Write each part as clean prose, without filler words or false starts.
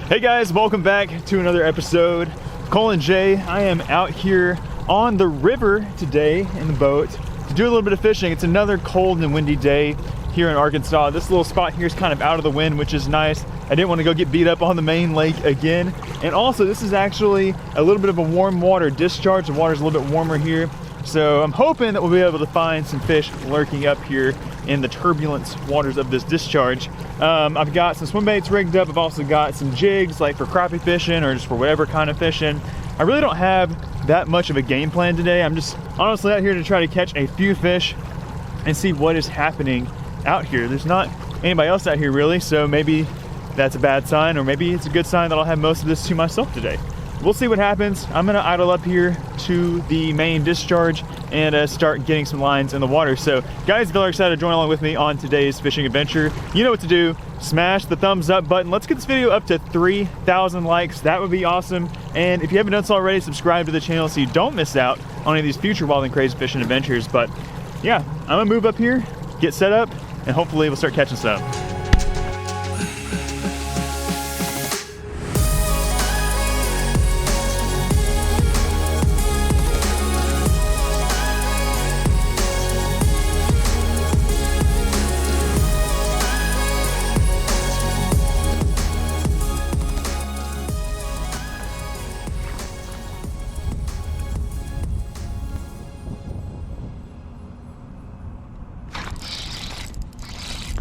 Hey guys, welcome back to another episode. Cole and Jay, I am out here on the river today in the boat to do a little bit of fishing. It's another cold and windy day here in Arkansas. This little spot here is kind of out of the wind, which is nice. I didn't want to go get beat up on the main lake again. And also, this is actually a little bit of a warm water discharge. The water's a little bit warmer here. So I'm hoping that we'll be able to find some fish lurking up here in the turbulent waters of this discharge. I've got some swim baits rigged up. I've also got some jigs like for crappie fishing or just for whatever kind of fishing. I really don't have that much of a game plan today. I'm just honestly out here to try to catch a few fish and see what is happening out here. There's not anybody else out here really, so maybe that's a bad sign, or maybe it's a good sign that I'll have most of this to myself today. We'll see what happens. I'm gonna idle up here to the main discharge and start getting some lines in the water. So guys, if you're excited to join along with me on today's fishing adventure, you know what to do. Smash the thumbs up button. Let's get this video up to 3,000 likes. That would be awesome. And if you haven't done so already, subscribe to the channel so you don't miss out on any of these future wild and crazy fishing adventures. But yeah, I'm gonna move up here, get set up, and hopefully we'll start catching some.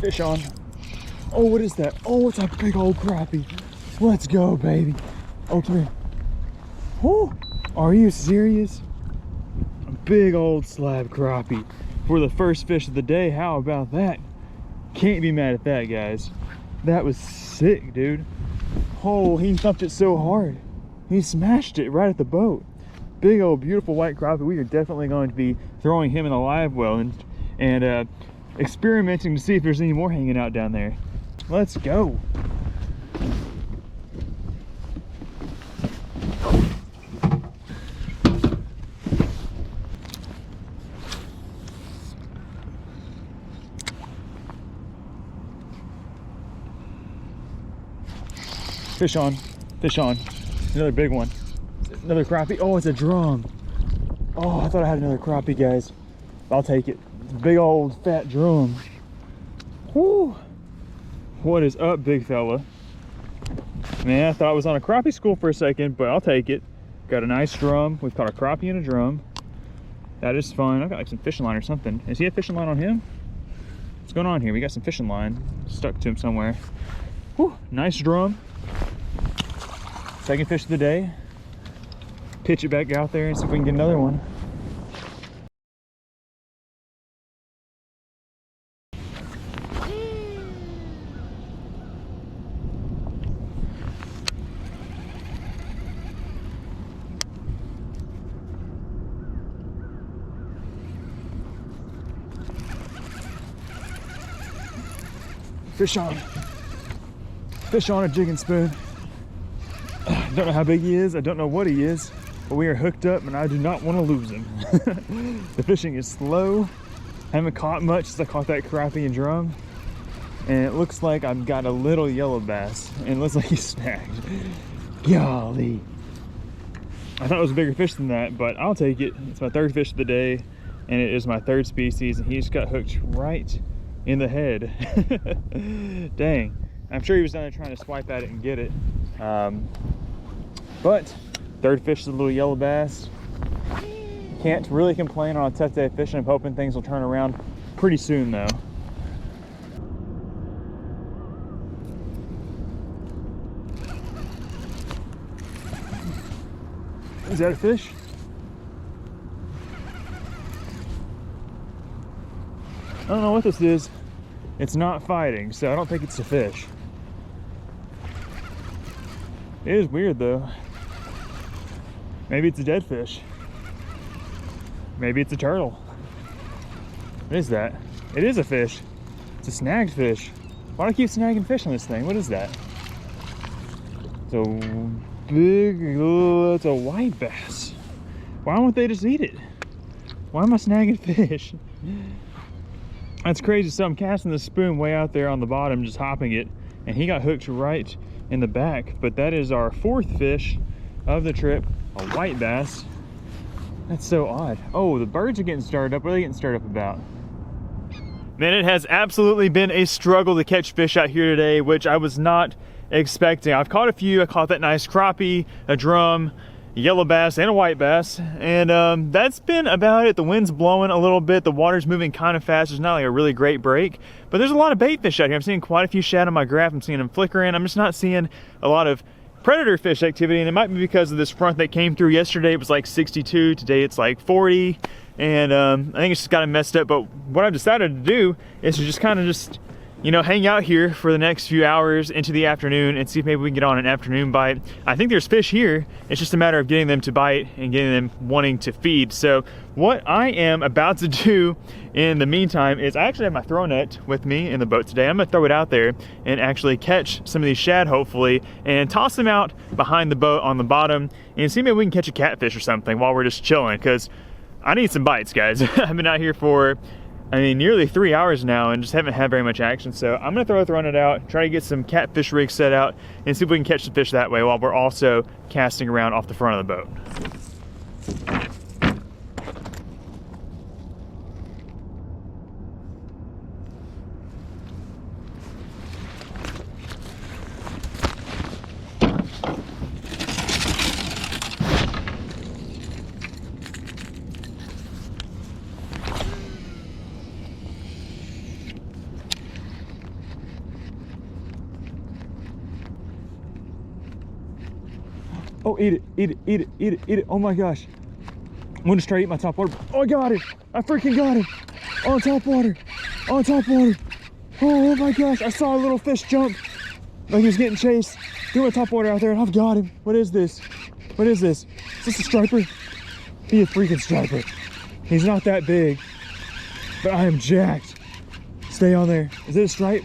Fish on. Oh, what is that? Oh, it's a big old crappie. Let's go, baby. Oh, come here. Oh, are you serious? A big old slab crappie for the first fish of the day. How about that? Can't be mad at that, guys. That was sick, dude. Oh, he thumped it so hard. He smashed it right at the boat. Big old beautiful white crappie. We are definitely going to be throwing him in the live well and experimenting to see if there's any more hanging out down there. Let's go. Fish on, fish on. Another big one. Another crappie. Oh, it's a drum. Oh, I thought I had another crappie, guys. I'll take it. Big old fat drum. Whoo! What is up, big fella? Man, I thought I was on a crappie school for a second, but I'll take it. Got a nice drum. We've caught a crappie in a drum. That is fun. I've got like some fishing line or something. Is he a fishing line on him? What's going on here? We got some fishing line stuck to him somewhere. Whoo! Nice drum. Second fish of the day. Pitch it back out there and see if we can get another one. Fish on. Fish on a jigging spoon. I don't know how big he is. I don't know what he is, but we are hooked up and I do not want to lose him. The fishing is slow. I haven't caught much since I caught that crappie and drum. And it looks like I've got a little yellow bass and it looks like he's snagged. Golly. I thought it was a bigger fish than that, but I'll take it. It's my third fish of the day and it is my third species and he just got hooked right in the head. Dang. I'm sure he was down there trying to swipe at it and get it. But third fish is a little yellow bass. Can't really complain on a tough day of fishing. I'm hoping things will turn around pretty soon though. Is that a fish? I don't know what this is. It's not fighting, so I don't think it's a fish. It is weird though. Maybe it's a dead fish. Maybe it's a turtle. What is that? It is a fish. It's a snagged fish. Why do I keep snagging fish on this thing? What is that? It's a big, it's a white bass. Why won't they just eat it? Why am I snagging fish? That's crazy. So I'm casting the spoon way out there on the bottom, just hopping it, and he got hooked right in the back. But that is our fourth fish of the trip, a white bass. That's so odd. Oh, the birds are getting started up. What are they getting started up about? Man, it has absolutely been a struggle to catch fish out here today, which I was not expecting. I've caught a few. I caught that nice crappie, a drum, a yellow bass, and a white bass, and that's been about it. The wind's blowing a little bit. The water's moving kind of fast. There's not like a really great break, but there's a lot of bait fish out here. I'm seeing quite a few shad on my graph. I'm seeing them flickering. I'm just not seeing a lot of predator fish activity, and it might be because of this front that came through yesterday. It was like 62. Today it's like 40. And I think it's just got messed up. But what I've decided to do is to just kind of you know, hang out here for the next few hours into the afternoon and see if maybe we can get on an afternoon bite. I think there's fish here. It's just a matter of getting them to bite and getting them wanting to feed. So what I am about to do in the meantime is I actually have my throw net with me in the boat today. I'm gonna throw it out there and actually catch some of these shad, hopefully, and toss them out behind the boat on the bottom and see maybe we can catch a catfish or something while we're just chilling, because I need some bites, guys. I've been out here for, I mean, nearly 3 hours now and just haven't had very much action. So I'm gonna throw it out, try to get some catfish rigs set out and see if we can catch the fish that way while we're also casting around off the front of the boat. Oh, eat it, eat it, eat it, eat it, eat it. Oh my gosh. I'm gonna just try to eat my top water. Oh, I got it. I freaking got it. On top water. On top water. Oh my gosh. I saw a little fish jump like he was getting chased. Threw my top water out there and I've got him. What is this? What is this? Is this a striper? Be a freaking striper. He's not that big, but I am jacked. Stay on there. Is it a stripe?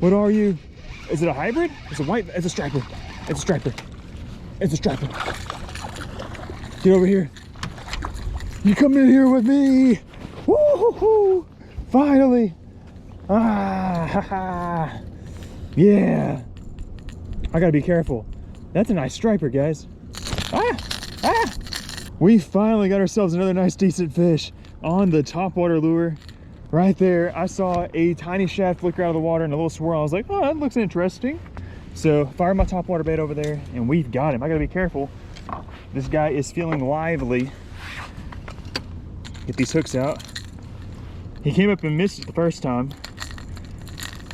What are you? Is it a hybrid? It's a white, it's a striper. It's a striper. It's a striper. Get over here. You come in here with me. Woo-hoo-hoo. Finally. Ah, ha, ha. Yeah. I gotta be careful. That's a nice striper, guys. Ah, ah. We finally got ourselves another nice decent fish on the topwater lure. Right there, I saw a tiny shad flicker out of the water and a little swirl. I was like, oh, that looks interesting. So fire my topwater bait over there and we've got him. I gotta be careful. This guy is feeling lively. Get these hooks out. He came up and missed it the first time,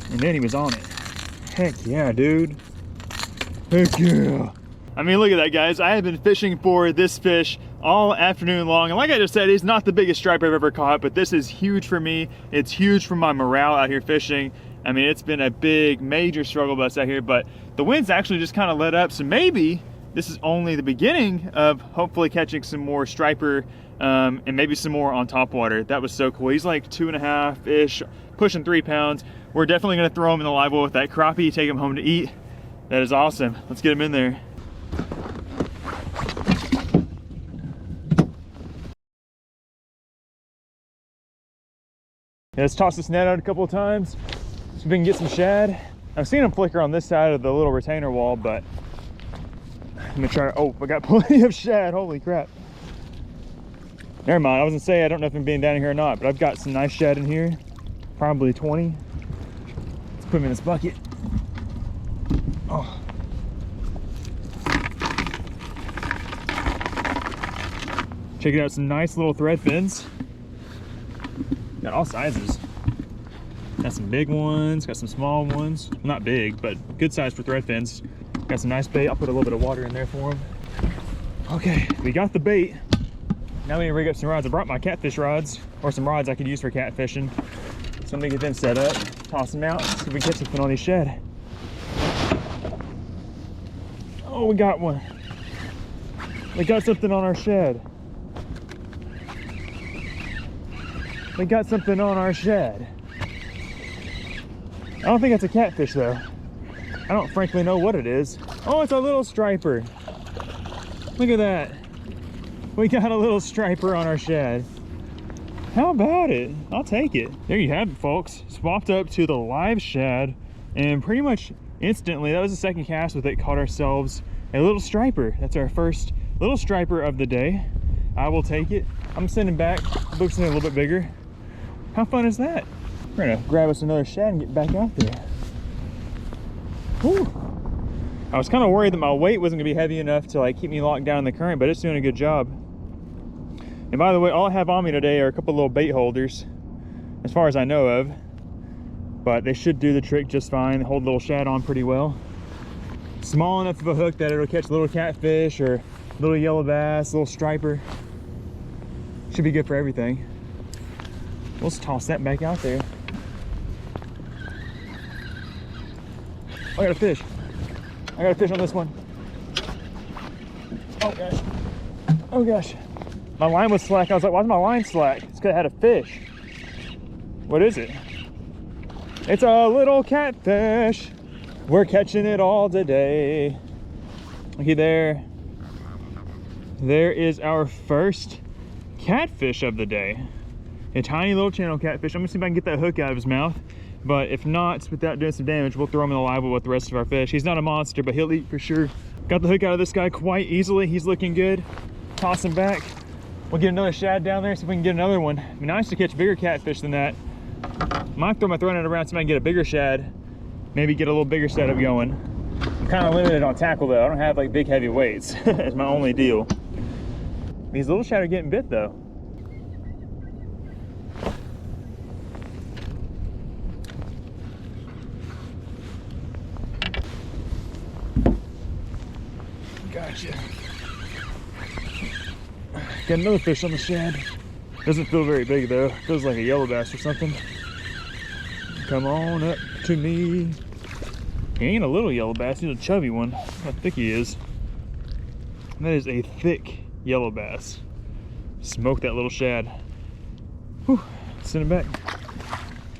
and then he was on it. Heck yeah, dude. Heck yeah. I mean, look at that, guys. I have been fishing for this fish all afternoon long, and like I just said, he's not the biggest striper I've ever caught, but this is huge for me. It's huge for my morale out here fishing. I mean, it's been a big, major struggle bus out here, but the wind's actually just kind of let up, so maybe this is only the beginning of hopefully catching some more striper and maybe some more on top water. That was so cool. He's like 2.5-ish, pushing 3 pounds. We're definitely gonna throw him in the live well with that crappie, take him home to eat. That is awesome. Let's get him in there. Yeah, let's toss this net out a couple of times so we can get some shad. I've seen them flicker on this side of the little retainer wall, but I'm gonna try. Oh, I got plenty of shad. Holy crap. Never mind. I was gonna say I don't know if I'm being down here or not, but I've got some nice shad in here. Probably 20. Let's put them in this bucket. Oh. Check it out, some nice little thread fins. Got all sizes. Got some big ones, got some small ones. Not big, but good size for thread fins. Got some nice bait. I'll put a little bit of water in there for them. Okay, we got the bait. Now we need to rig up some rods. I brought my catfish rods, or some rods I could use for catfishing. So I'm gonna get them set up, toss them out, see if we can catch something on these shad. Oh, we got one. We got something on our shad. We got something on our shad. I don't think it's a catfish though. I don't frankly know what it is. Oh, it's a little striper. Look at that. We got a little striper on our shad. How about it? I'll take it. There you have it, folks. Swapped up to the live shad and pretty much instantly. That was the second cast with it. Caught ourselves a little striper. That's our first little striper of the day. I will take it. I'm sending back. The book's a little bit bigger. How fun is that? We're gonna grab us another shad and get back out there. Whew. I was kind of worried that my weight wasn't gonna be heavy enough to like keep me locked down in the current, but it's doing a good job. And by the way, all I have on me today are a couple little bait holders, as far as I know of. But they should do the trick just fine. They hold a little shad on pretty well. Small enough of a hook that it'll catch little catfish or little yellow bass, little striper. Should be good for everything. Let's toss that back out there. I got a fish. I got a fish on this one. Oh gosh. Oh gosh. My line was slack. I was like, why's my line slack? It's because I had a fish. What is it? It's a little catfish. We're catching it all today. Looky there. There is our first catfish of the day. A tiny little channel catfish. I'm gonna see if I can get that hook out of his mouth. But if not, without doing some damage, we'll throw him in the live well with the rest of our fish. He's not a monster, but he'll eat for sure. Got the hook out of this guy quite easily. He's looking good. Toss him back. We'll get another shad down there, see if we can get another one. It'd be nice to catch bigger catfish than that. Might throw my throwing net around so I can get a bigger shad. Maybe get a little bigger setup going. I'm kind of limited on tackle though. I don't have like big heavy weights. It's my only deal. These little shad are getting bit though. Gotcha. Got another fish on the shad. Doesn't feel very big though. Feels like a yellow bass or something. Come on up to me. He ain't a little yellow bass, he's a chubby one. How thick he is. And that is a thick yellow bass. Smoke that little shad. Whew, send it back.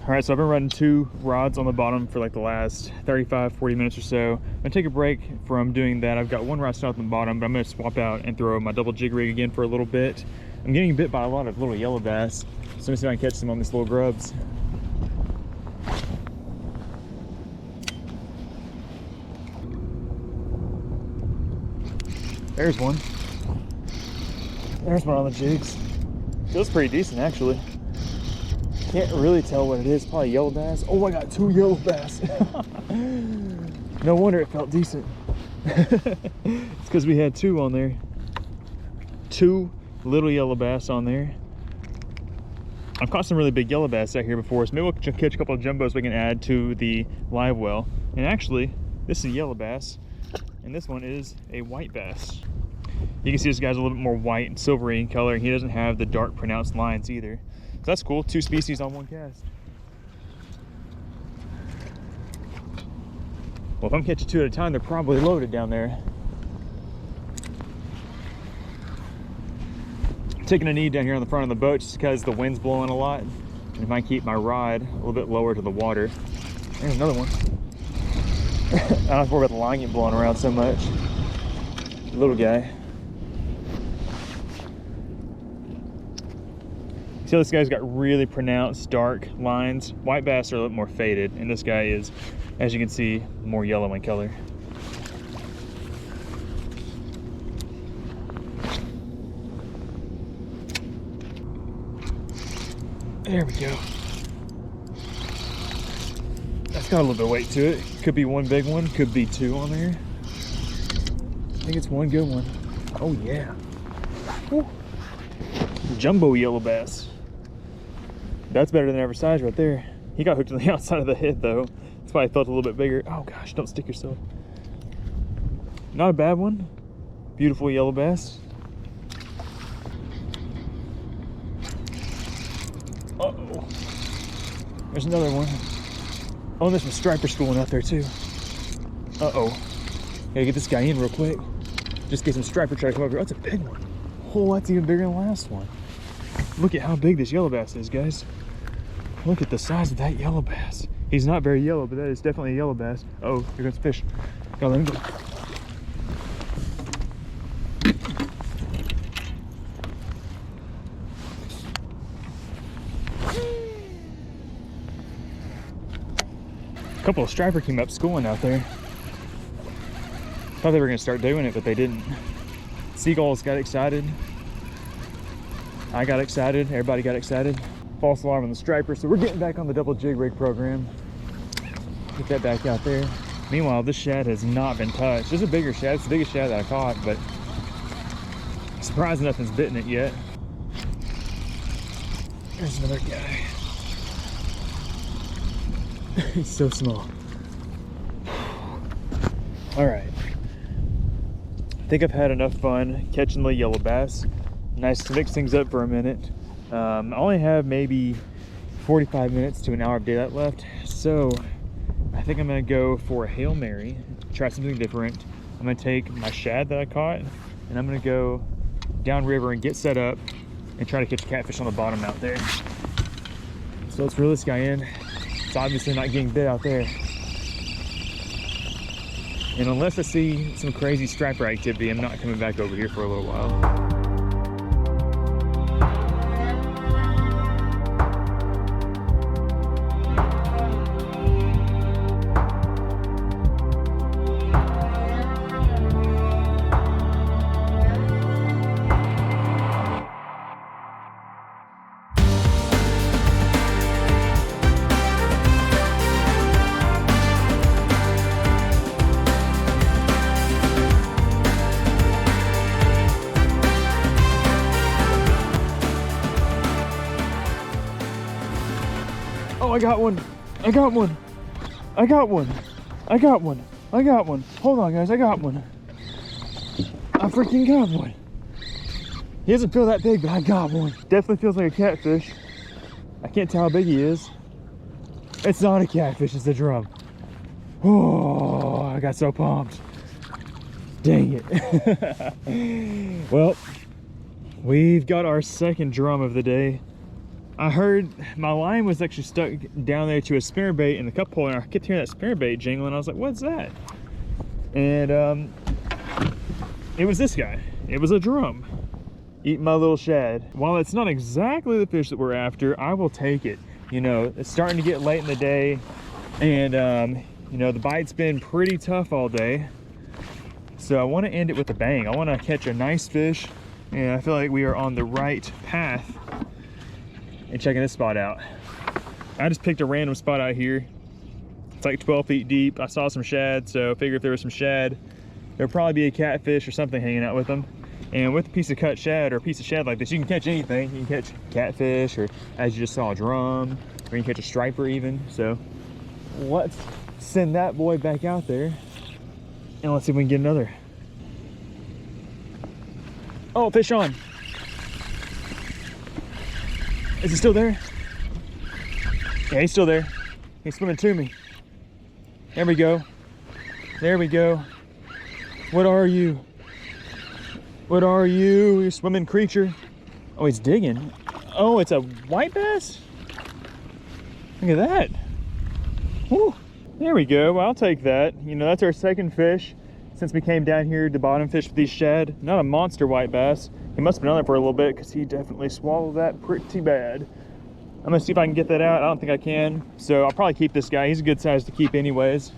All right, so I've been running 2 rods on the bottom for like the last 35, 40 minutes or so. I'm gonna take a break from doing that. I've got 1 rod still on the bottom, but I'm gonna swap out and throw my double jig rig again for a little bit. I'm getting bit by a lot of little yellow bass, so let me see if I can catch some on these little grubs. There's one. There's one on the jigs. Feels pretty decent actually. Can't really tell what it is. Probably yellow bass. Oh, I got 2 yellow bass. No wonder it felt decent. It's because we had 2 on there. 2 little yellow bass on there. I've caught some really big yellow bass out here before, so maybe we'll catch a couple of jumbos we can add to the live well. And actually, this is a yellow bass, and this one is a white bass. You can see this guy's a little bit more white and silvery in color, and he doesn't have the dark pronounced lines either. So that's cool, 2 species on 1 cast. Well, if I'm catching 2 at a time, they're probably loaded down there. I'm taking a knee down here on the front of the boat just because the wind's blowing a lot. And it might keep my rod a little bit lower to the water. There's another one. I don't have to worry about the line getting blown around so much. Little guy. See, this guy's got really pronounced dark lines. White bass are a little more faded, and this guy is, as you can see, more yellow in color. There we go. That's got a little bit of weight to it. Could be 1 big one, could be 2 on there. I think it's 1 good one. Oh yeah. Woo. Jumbo yellow bass. That's better than average size right there. He got hooked on the outside of the head though. That's why I felt a little bit bigger. Oh gosh, don't stick yourself. Not a bad one. Beautiful yellow bass. Uh-oh. There's another one. Oh, there's some striper schooling out there too. Uh-oh. Gotta get this guy in real quick. Just get some striper try to come over here. That's a big one. Oh, that's even bigger than the last one. Look at how big this yellow bass is, guys. Look at the size of that yellow bass. He's not very yellow, but that is definitely a yellow bass. Oh, here goes the fish. Gotta let him go. A couple of striper came up schooling out there. Thought they were gonna start doing it, but they didn't. Seagulls got excited. I got excited, everybody got excited. False alarm on the striper, so we're getting back on the double jig rig program. Get that back out there. Meanwhile, this shad has not been touched. It's a bigger shad, it's the biggest shad that I caught, but surprised nothing's bitten it yet. There's another guy. He's so small. All right. I think I've had enough fun catching the yellow bass. Nice to mix things up for a minute. I only have maybe 45 minutes to an hour of daylight left, so I think I'm gonna go for a Hail Mary, try something different. I'm gonna take my shad that I caught, and I'm gonna go downriver and get set up and try to catch a catfish on the bottom out there. So let's reel this guy in. It's obviously not getting bit out there. And unless I see some crazy striper activity, I'm not coming back over here for a little while. Oh, I got one. I got one. I got one. I got one. I got one. Hold on, guys. I got one. I freaking got one. He doesn't feel that big, but I got one. Definitely feels like a catfish. I can't tell how big he is. It's not a catfish, it's a drum. Oh, I got so pumped. Dang it. Well, we've got our second drum of the day. I heard my line was actually stuck down there to a spinnerbait in the cup hole, and I kept hearing that spinnerbait jingling. I was like, what's that? And it was this guy. It was a drum eating my little shad. While it's not exactly the fish that we're after, I will take it. You know, it's starting to get late in the day, and you know, the bite's been pretty tough all day. So I want to end it with a bang. I want to catch a nice fish, and I feel like we are on the right path. And checking this spot out. I just picked a random spot out here. It's like 12 feet deep. I saw some shad, so I figured if there was some shad, there'd probably be a catfish or something hanging out with them. And with a piece of cut shad or a piece of shad like this, you can catch anything. You can catch catfish, or as you just saw, a drum, or you can catch a striper even. So let's send that boy back out there, and let's see if we can get another. Oh, fish on. Is he still there? Yeah, he's still there. He's swimming to me. There we go. There we go. What are you? What are you, you swimming creature? Oh, he's digging. Oh, it's a white bass? Look at that. Woo. There we go. Well, I'll take that. You know, that's our second fish since we came down here to bottom fish with these shad. Not a monster white bass. He must have been on there for a little bit because he definitely swallowed that pretty bad. I'm gonna see if I can get that out. I don't think I can. So I'll probably keep this guy. He's a good size to keep anyways.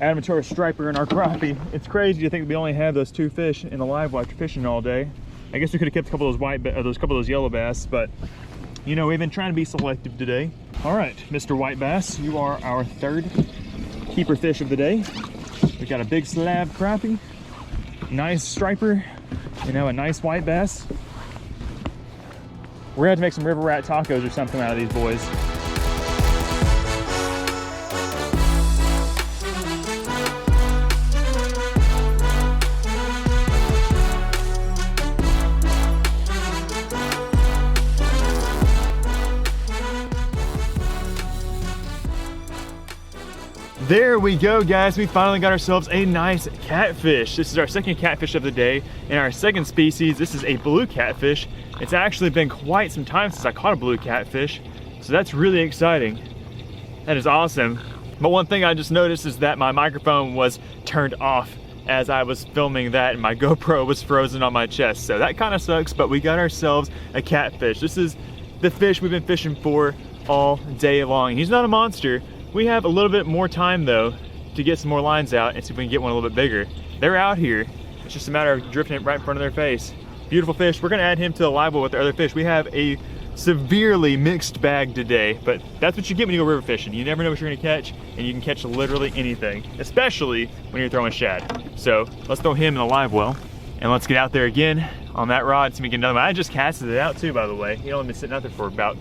Add him to our striper and our crappie. It's crazy to think we only have those two fish in the live well after fishing all day. I guess we could have kept a couple of those couple of those yellow bass, but you know, we've been trying to be selective today. All right, Mr. White Bass, you are our third keeper fish of the day. We got a big slab crappie, nice striper, you know, a nice white bass. We're gonna have to make some river rat tacos or something out of these boys. There we go, guys. We finally got ourselves a nice catfish. This is our second catfish of the day, and our second species. This is a blue catfish. It's actually been quite some time since I caught a blue catfish, so that's really exciting. That is awesome. But one thing I just noticed is that my microphone was turned off as I was filming that, and my GoPro was frozen on my chest, so that kind of sucks, but we got ourselves a catfish. This is the fish we've been fishing for all day long. He's not a monster, We have a little bit more time though to get some more lines out and see if we can get one a little bit bigger. They're out here. It's just a matter of drifting it right in front of their face. Beautiful fish. We're gonna add him to the live well with the other fish. We have a severely mixed bag today, but that's what you get when you go river fishing. You never know what you're gonna catch, and you can catch literally anything, especially when you're throwing shad. So let's throw him in the live well, and let's get out there again on that rod so we can get another one. I just casted it out too, by the way. He only been sitting out there for about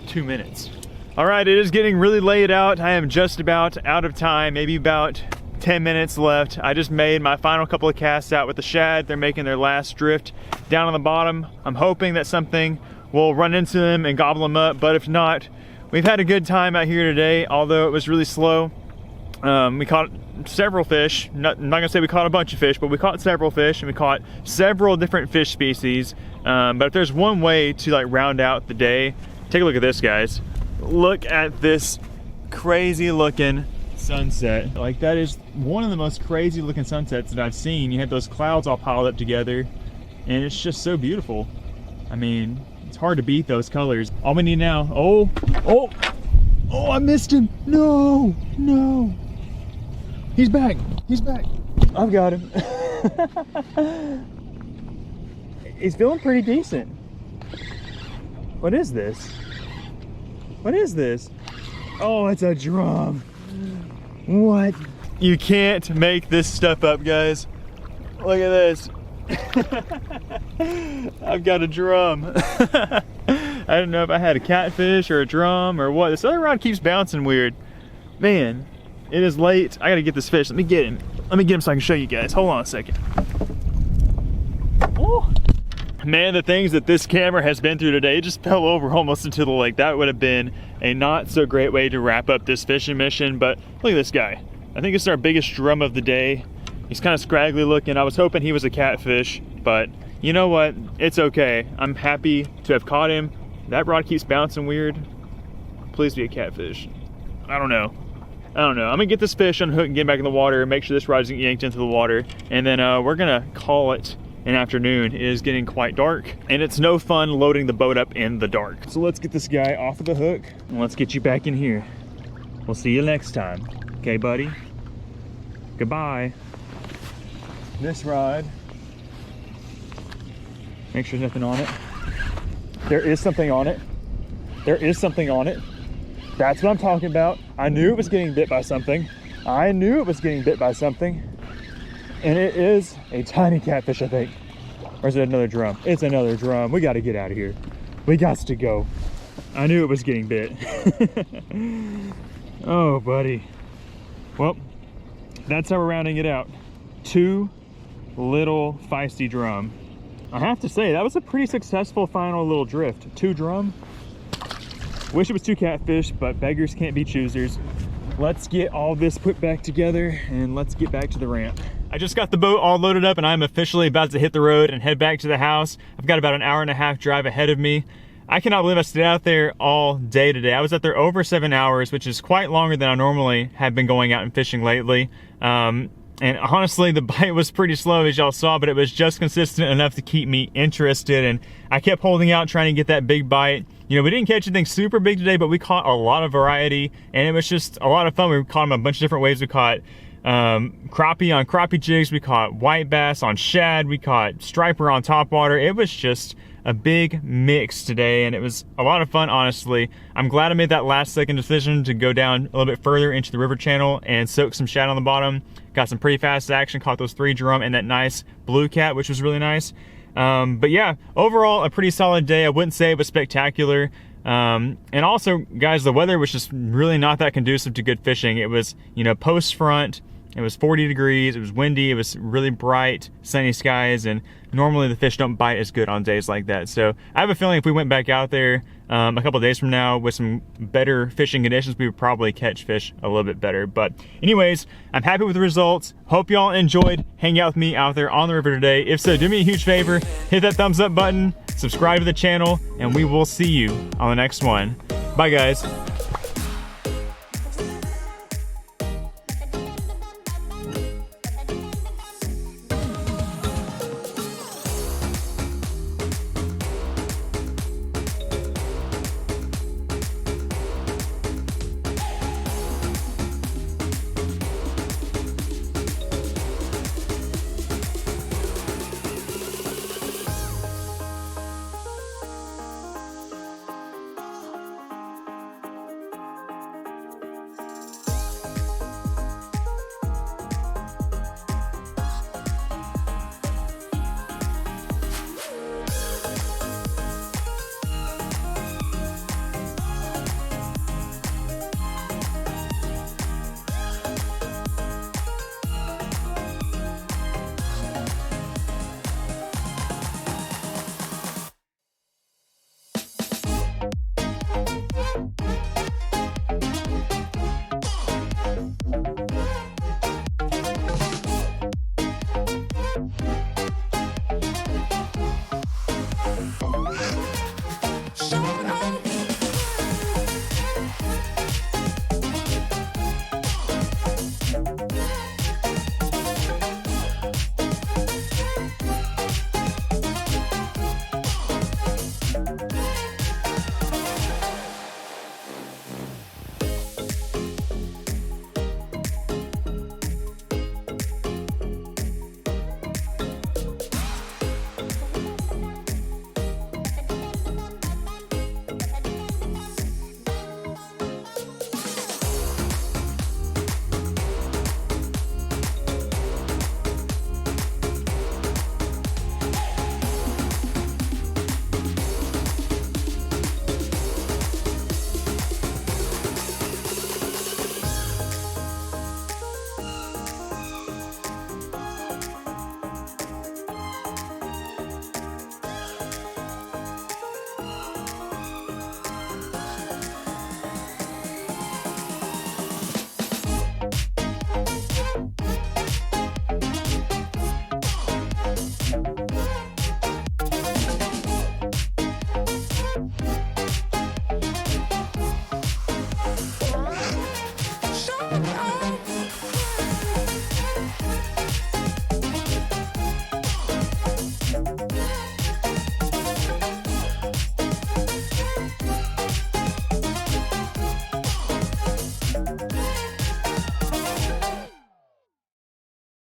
2 minutes. All right, it is getting really late out. I am just about out of time, maybe about 10 minutes left. I just made my final couple of casts out with the shad. They're making their last drift down on the bottom. I'm hoping that something will run into them and gobble them up, but if not, we've had a good time out here today, although it was really slow. We caught several fish. I'm not gonna say we caught a bunch of fish, but we caught several fish and we caught several different fish species. But if there's one way to like round out the day, take a look at this, guys. Look at this crazy looking sunset. Like, that is one of the most crazy looking sunsets that I've seen. You have those clouds all piled up together and it's just so beautiful. I mean, it's hard to beat those colors. All we need now, oh, I missed him. No, he's back, I've got him. He's feeling pretty decent. What is this? Oh, it's a drum. What? You can't make this stuff up, guys. Look at this. I've got a drum. I don't know if I had a catfish or a drum or what. This other rod keeps bouncing weird. Man, it is late. I gotta get this fish. Let me get him so I can show you guys. Hold on a second. Oh. Man, the things that this camera has been through today, it just fell over almost into the lake. That would have been a not so great way to wrap up this fishing mission, but look at this guy. I think it's our biggest drum of the day. He's kind of scraggly looking. I was hoping he was a catfish, but you know what? It's okay. I'm happy to have caught him. That rod keeps bouncing weird. Please be a catfish. I don't know. I'm gonna get this fish unhooked and get back in the water, make sure this rod isn't yanked into the water, and then we're gonna call it an afternoon. It is getting quite dark, and it's no fun loading the boat up in the dark. So let's get this guy off of the hook, and let's get you back in here. We'll see you next time. Okay, buddy? Goodbye. This rod, make sure there's nothing on it. There is something on it. That's what I'm talking about. I knew it was getting bit by something. And it is a tiny catfish, I think. Or is it another drum? It's another drum. We got to get out of here. We got to go. I knew it was getting bit. Oh, buddy. Well, that's how we're rounding it out. 2 little feisty drum. I have to say, that was a pretty successful final little drift. 2 drum. Wish it was 2 catfish, but beggars can't be choosers. Let's get all this put back together and let's get back to the ramp. I just got the boat all loaded up and I'm officially about to hit the road and head back to the house. I've got about an 1.5 hour drive ahead of me. I cannot believe I stayed out there all day today. I was out there over 7 hours, which is quite longer than I normally have been going out and fishing lately. And honestly, the bite was pretty slow, as y'all saw, but it was just consistent enough to keep me interested. And I kept holding out, trying to get that big bite. You know, we didn't catch anything super big today, but we caught a lot of variety, and it was just a lot of fun. We caught them a bunch of different ways. We caught crappie on crappie jigs, we caught white bass on shad, we caught striper on topwater. It was just a big mix today, and it was a lot of fun, honestly. I'm glad I made that last second decision to go down a little bit further into the river channel and soak some shad on the bottom. Got some pretty fast action, caught those 3 drum and that nice blue cat, which was really nice. But yeah, overall a pretty solid day. I wouldn't say it was spectacular. And also, guys, the weather was just really not that conducive to good fishing. It was, you know, post front. It was 40 degrees, it was windy, it was really bright, sunny skies, and normally the fish don't bite as good on days like that. So I have a feeling if we went back out there a couple days from now with some better fishing conditions, we would probably catch fish a little bit better. But anyways, I'm happy with the results. Hope y'all enjoyed hanging out with me out there on the river today. If so, do me a huge favor, hit that thumbs up button, subscribe to the channel, and we will see you on the next one. Bye, guys.